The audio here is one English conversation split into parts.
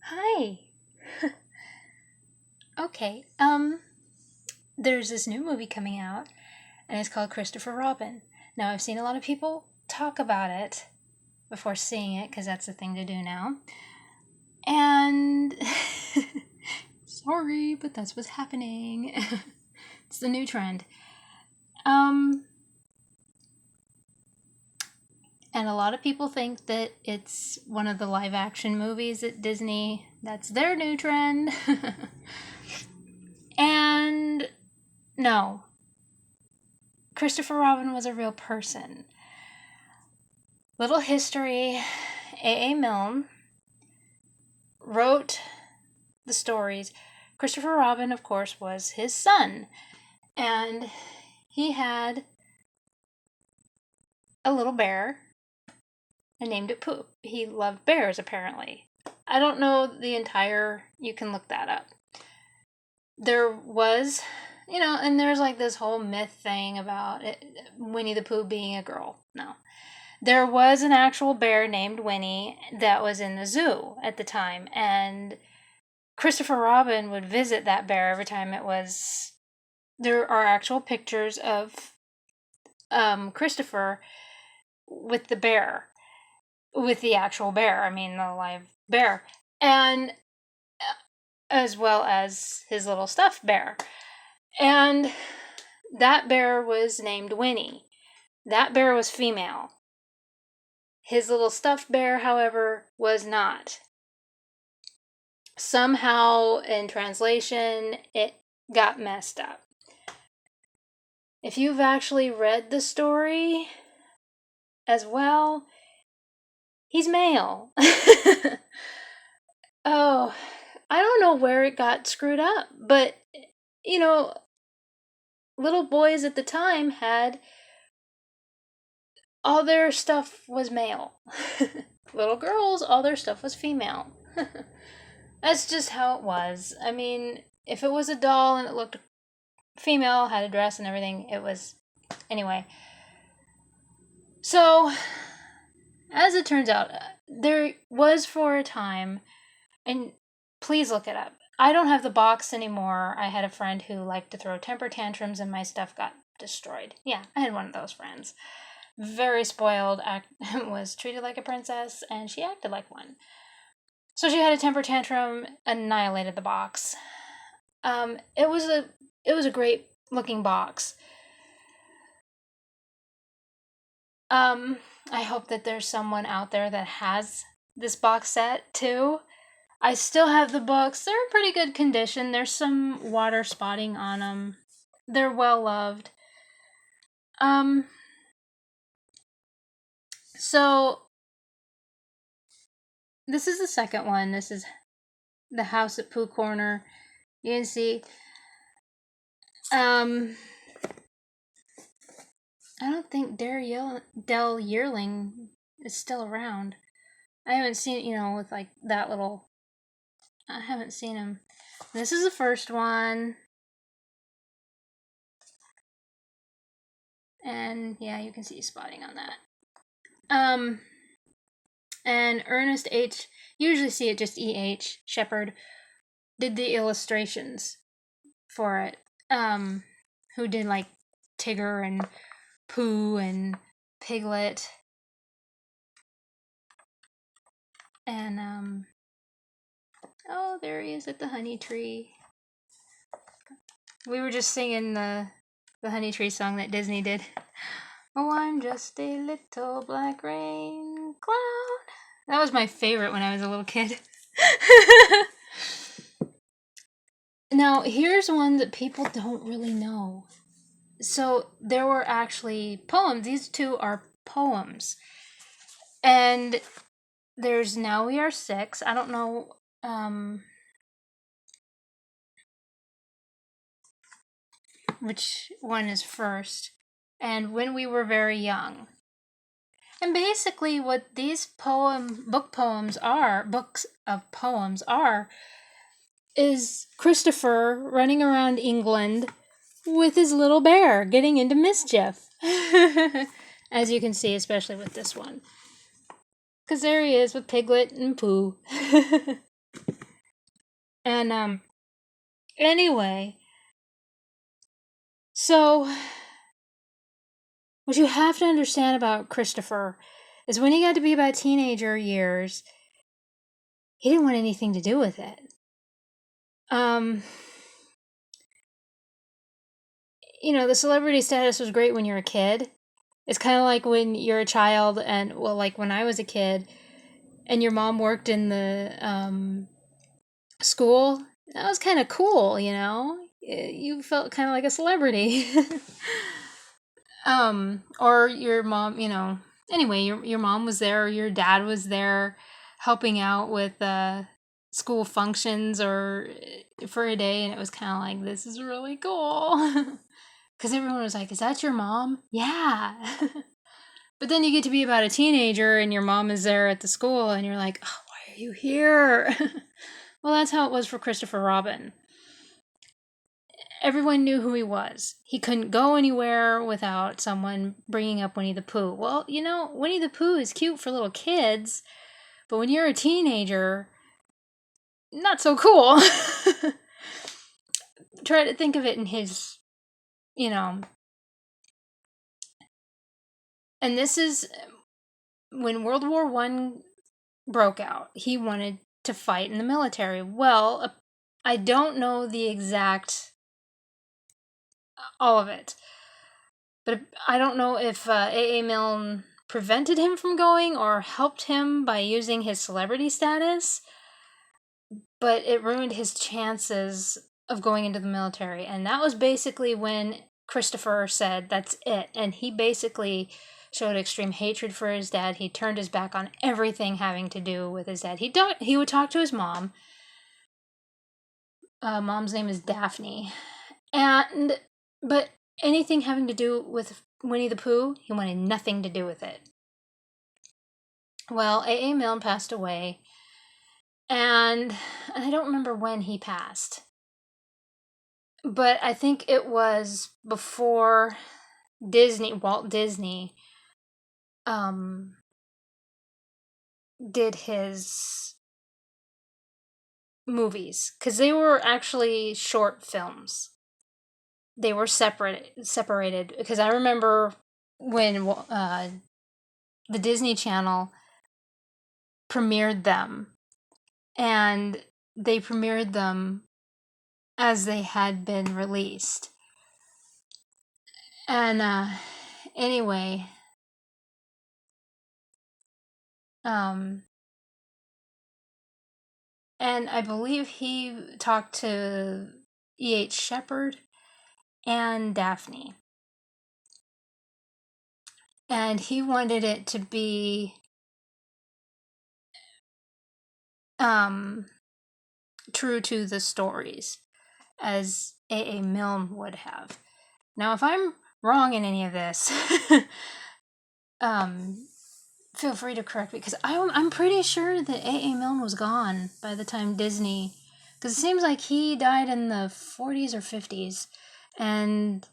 Hi. Okay. There's this new movie coming out, and it's called Christopher Robin. Now, I've seen a lot of people talk about it before seeing it, because that's the thing to do now. And sorry, but that's what's happening. It's the new trend. Um, and a lot of people think that it's one of the live action movies at Disney. That's their new trend. And no, Christopher Robin was a real person. Little history. A. Milne wrote the stories. Christopher Robin, of course, was his son. And he had a little bear and named it Pooh. He loved bears, apparently. I don't know the entire... You can look that up. There was... and there's like this whole myth thing about Winnie the Pooh being a girl. No. There was an actual bear named Winnie that was in the zoo at the time, and Christopher Robin would visit that bear every time it was... There are actual pictures of Christopher with the bear, with the actual bear, the live bear, and as well as his little stuffed bear. And that bear was named Winnie. That bear was female. His little stuffed bear, however, was not. Somehow, in translation, it got messed up. If you've actually read the story as well, he's male. Oh, I don't know where it got screwed up, but, little boys at the time had... all their stuff was male. Little girls, all their stuff was female. That's just how it was. If it was a doll and it looked female, had a dress and everything, it was... Anyway. So, as it turns out, there was for a time, and please look it up. I don't have the box anymore. I had a friend who liked to throw temper tantrums and my stuff got destroyed. Yeah, I had one of those friends. Very spoiled, was treated like a princess, and she acted like one. So she had a temper tantrum, annihilated the box. It was a great looking box. I hope that there's someone out there that has this box set too. I still have the books. They're in pretty good condition. There's some water spotting on them. They're well loved. So this is the second one. This is the house at Pooh Corner. You can see. I don't think Del Yearling is still around. I haven't seen, with like that little... I haven't seen him. This is the first one. And yeah, you can see spotting on that. And Ernest H., you usually see it just E.H. Shepard, did the illustrations for it. Who did like Tigger and Pooh and Piglet. And, oh, there he is at the honey tree. We were just singing the honey tree song that Disney did. Oh, I'm just a little black rain cloud. That was my favorite when I was a little kid. Now, here's one that people don't really know. So, there were actually poems. These two are poems. And there's Now We Are Six. I don't know, which one is first. And When We Were Very Young. And basically what these books of poems are, is Christopher running around England with his little bear getting into mischief. As you can see, especially with this one. Because there he is with Piglet and Pooh. And anyway, so what you have to understand about Christopher is when he got to be about teenager years, he didn't want anything to do with it. The celebrity status was great when you're a kid. It's kind of like when you're a child and, well, like when I was a kid and your mom worked in the school. That was kind of cool, You felt kind of like a celebrity. Or your mom, anyway, your mom was there or your dad was there helping out with school functions or for a day, and it was kind of like, this is really cool. Because everyone was like, is that your mom? Yeah. But then you get to be about a teenager and your mom is there at the school and you're like, oh, why are you here? Well, that's how it was for Christopher Robin. Everyone knew who he was. He couldn't go anywhere without someone bringing up Winnie the Pooh. Well, Winnie the Pooh is cute for little kids, but when you're a teenager, not so cool. Try to think of it in his, and this is when World War I broke out. He wanted to fight in the military. Well, I don't know the exact all of it. But I don't know if A.A. Milne prevented him from going or helped him by using his celebrity status, but it ruined his chances of going into the military. And that was basically when Christopher said, that's it. And he basically showed extreme hatred for his dad. He turned his back on everything having to do with his dad. He would talk to his mom. Mom's name is Daphne. But anything having to do with Winnie the Pooh, he wanted nothing to do with it. Well, A.A. Milne passed away, and I don't remember when he passed. But I think it was before Walt Disney, did his movies. Because they were actually short films. They were separated. Because I remember when the Disney Channel premiered them, and they premiered them as they had been released. And anyway, and I believe he talked to E.H. Shepard and Daphne. And he wanted it to be true to the stories, as A.A. Milne would have. Now, if I'm wrong in any of this, feel free to correct me, because I'm pretty sure that A.A. Milne was gone by the time Disney, because it seems like he died in the 40s or 50s, and,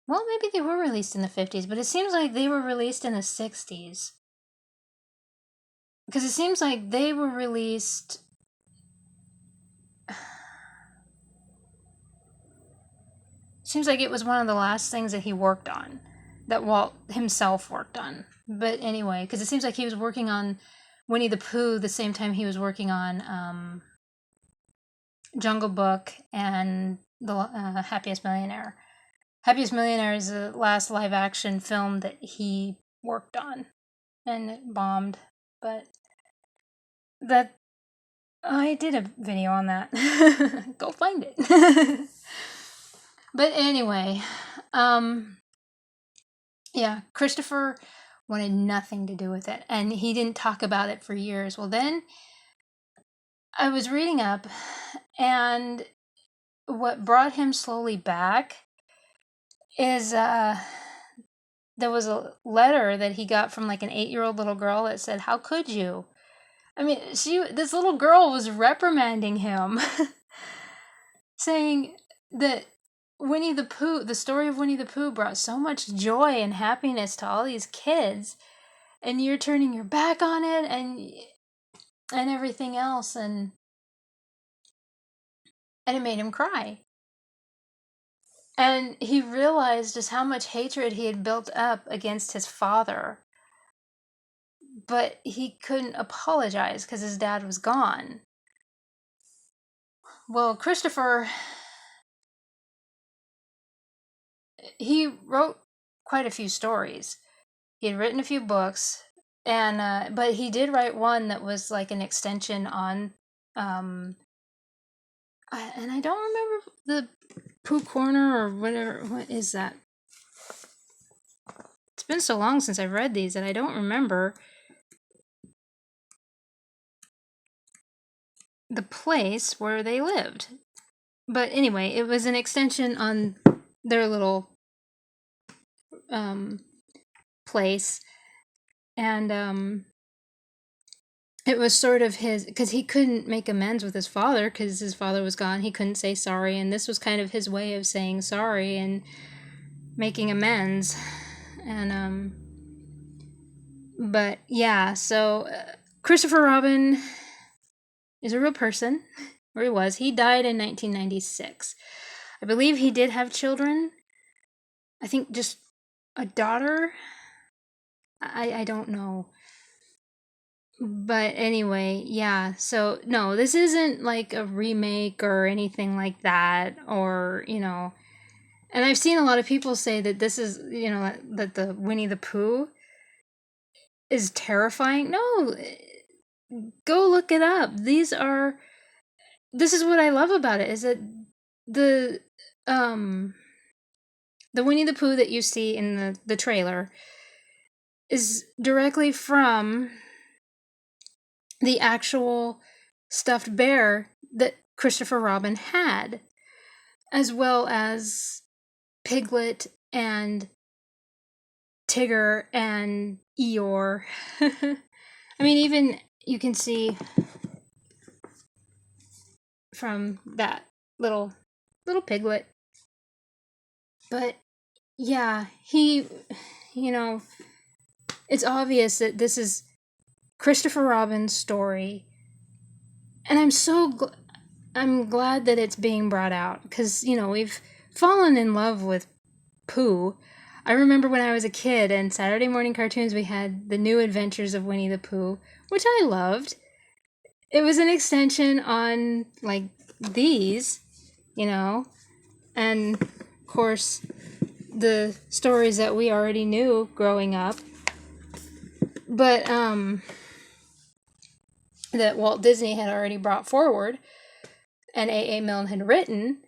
well, maybe they were released in the 50s, but it seems like they were released in the 60s. Because it seems like they were released... Seems like it was one of the last things that he worked on, that Walt himself worked on. But anyway, because it seems like he was working on Winnie the Pooh the same time he was working on Jungle Book and the Happiest Millionaire. Happiest Millionaire is the last live-action film that he worked on, and it bombed. But I did a video on that. Go find it. But anyway, yeah, Christopher wanted nothing to do with it, and he didn't talk about it for years. Well, then I was reading up, and what brought him slowly back is there was a letter that he got from like an 8-year-old little girl that said, "How could you?" I mean, this little girl was reprimanding him, saying that Winnie the Pooh, the story of Winnie the Pooh, brought so much joy and happiness to all these kids, and you're turning your back on it and everything else. And and it made him cry. And he realized just how much hatred he had built up against his father. But he couldn't apologize because his dad was gone. Well, Christopher, he wrote quite a few stories. He had written a few books, and but he did write one that was like an extension on, and I don't remember the Pooh Corner or whatever. What is that? It's been so long since I've read these that I don't remember the place where they lived. But anyway, it was an extension on their little place, and it was sort of his, because he couldn't make amends with his father because his father was gone. He couldn't say sorry, and this was kind of his way of saying sorry and making amends. And but yeah, so Christopher Robin is a real person, or he was. He died in 1996. I believe he did have children. I think just a daughter. I don't know. But anyway, yeah. So no, this isn't like a remake or anything like that, or And I've seen a lot of people say that this is, that the Winnie the Pooh is terrifying. No, go look it up. This is what I love about it, is that the um the Winnie the Pooh that you see in the trailer is directly from the actual stuffed bear that Christopher Robin had, as well as Piglet and Tigger and Eeyore. I mean, even you can see from that little Piglet. But yeah, it's obvious that this is Christopher Robin's story, and I'm glad that it's being brought out, because we've fallen in love with Pooh. I remember when I was a kid and Saturday morning cartoons, we had the New Adventures of Winnie the Pooh, which I loved. It was an extension on like these, and of course the stories that we already knew growing up, but that Walt Disney had already brought forward and A.A. Milne had written,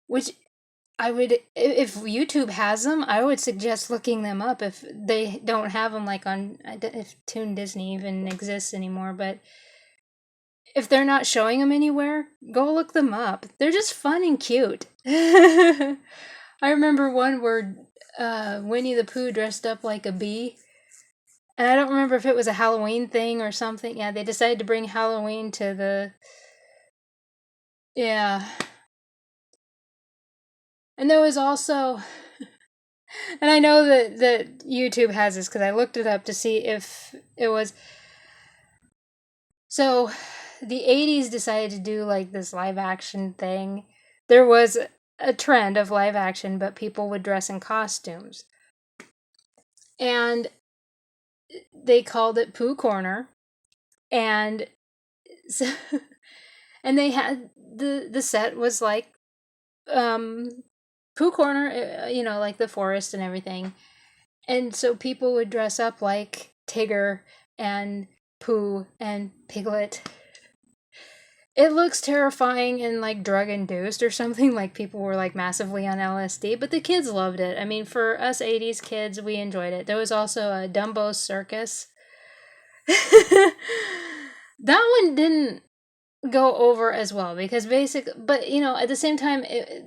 which I would, if YouTube has them, I would suggest looking them up if they don't have them, like if Toon Disney even exists anymore. But if they're not showing them anywhere, go look them up. They're just fun and cute. I remember one where Winnie the Pooh dressed up like a bee. And I don't remember if it was a Halloween thing or something. Yeah, they decided to bring Halloween to the... Yeah. And there was also... And I know that YouTube has this, because I looked it up to see if it was... So, the 80s decided to do like this live action thing. There was a trend of live action, but people would dress in costumes. And they called it Pooh Corner. And so, and they had the set was like Pooh Corner, like the forest and everything. And so people would dress up like Tigger and Pooh and Piglet. It looks terrifying and like drug induced or something, like people were like massively on LSD, but the kids loved it. I mean, for us 80s kids, we enjoyed it. There was also a Dumbo Circus. That one didn't go over as well, because but at the same time,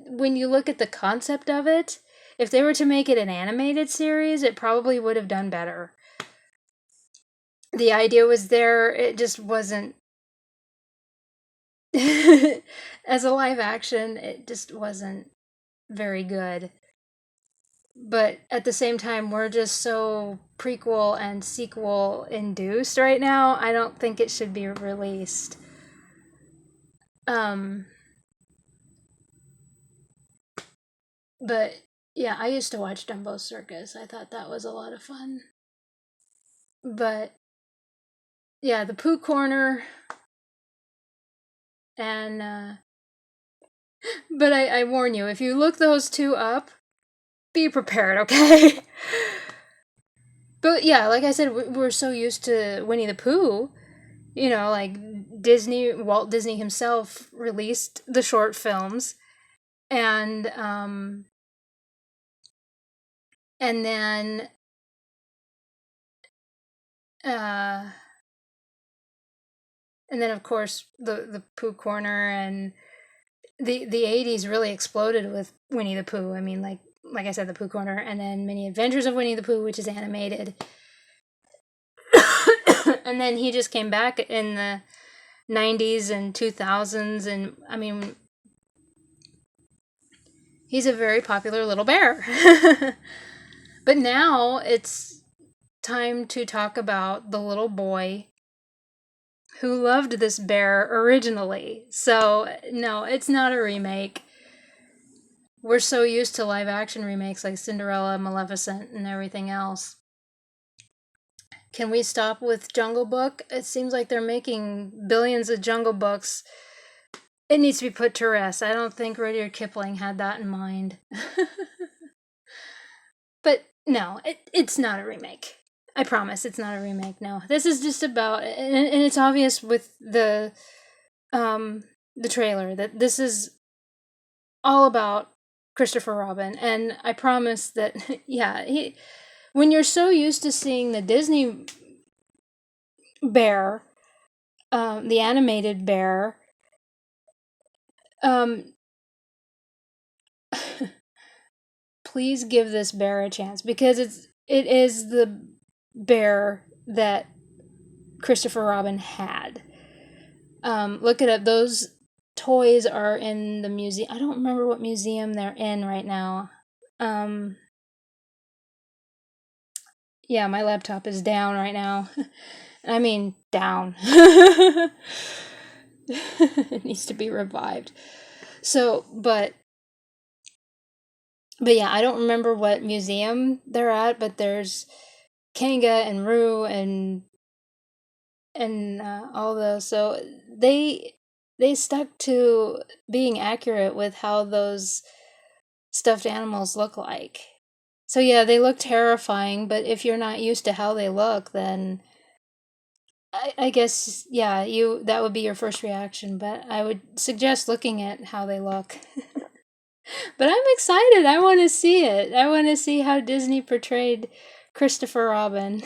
when you look at the concept of it, if they were to make it an animated series, it probably would have done better. The idea was there, it just wasn't as a live action, it just wasn't very good. But at the same time, we're just so prequel and sequel induced right now, I don't think it should be released. But yeah, I used to watch Dumbo's Circus. I thought that was a lot of fun. But yeah, the Pooh Corner and but I warn you, if you look those two up, be prepared, okay? But yeah, like I said, we're so used to Winnie the Pooh. You know, like Walt Disney himself released the short films, and and then uh, and then of course the Pooh Corner, and the 80s really exploded with Winnie the Pooh. I mean, like I said, the Pooh Corner, and then Many Adventures of Winnie the Pooh, which is animated. And then he just came back in the 90s and 2000s, and I mean, he's a very popular little bear. But now it's time to talk about the little boy who loved this bear originally. So, no, it's not a remake. We're so used to live action remakes like Cinderella, Maleficent, and everything else. Can we stop with Jungle Book? It seems like they're making billions of Jungle Books. It needs to be put to rest. I don't think Rudyard Kipling had that in mind. But no, it's not a remake. I promise it's not a remake. No, this is just about, and it's obvious with the trailer that this is all about Christopher Robin, and I promise that yeah, when you're so used to seeing the Disney bear, the animated bear, please give this bear a chance, because it is the bear that Christopher Robin had. Look it up. Those toys are in the museum. I don't remember what museum they're in right now. Yeah, my laptop is down right now. I mean, down. It needs to be revived. So, but yeah, I don't remember what museum they're at, but there's Kanga and Roo and all those. So they stuck to being accurate with how those stuffed animals look like. So yeah, they look terrifying, but if you're not used to how they look, then I guess yeah, that would be your first reaction, but I would suggest looking at how they look. But I'm excited. I want to see it. I want to see how Disney portrayed Christopher Robin.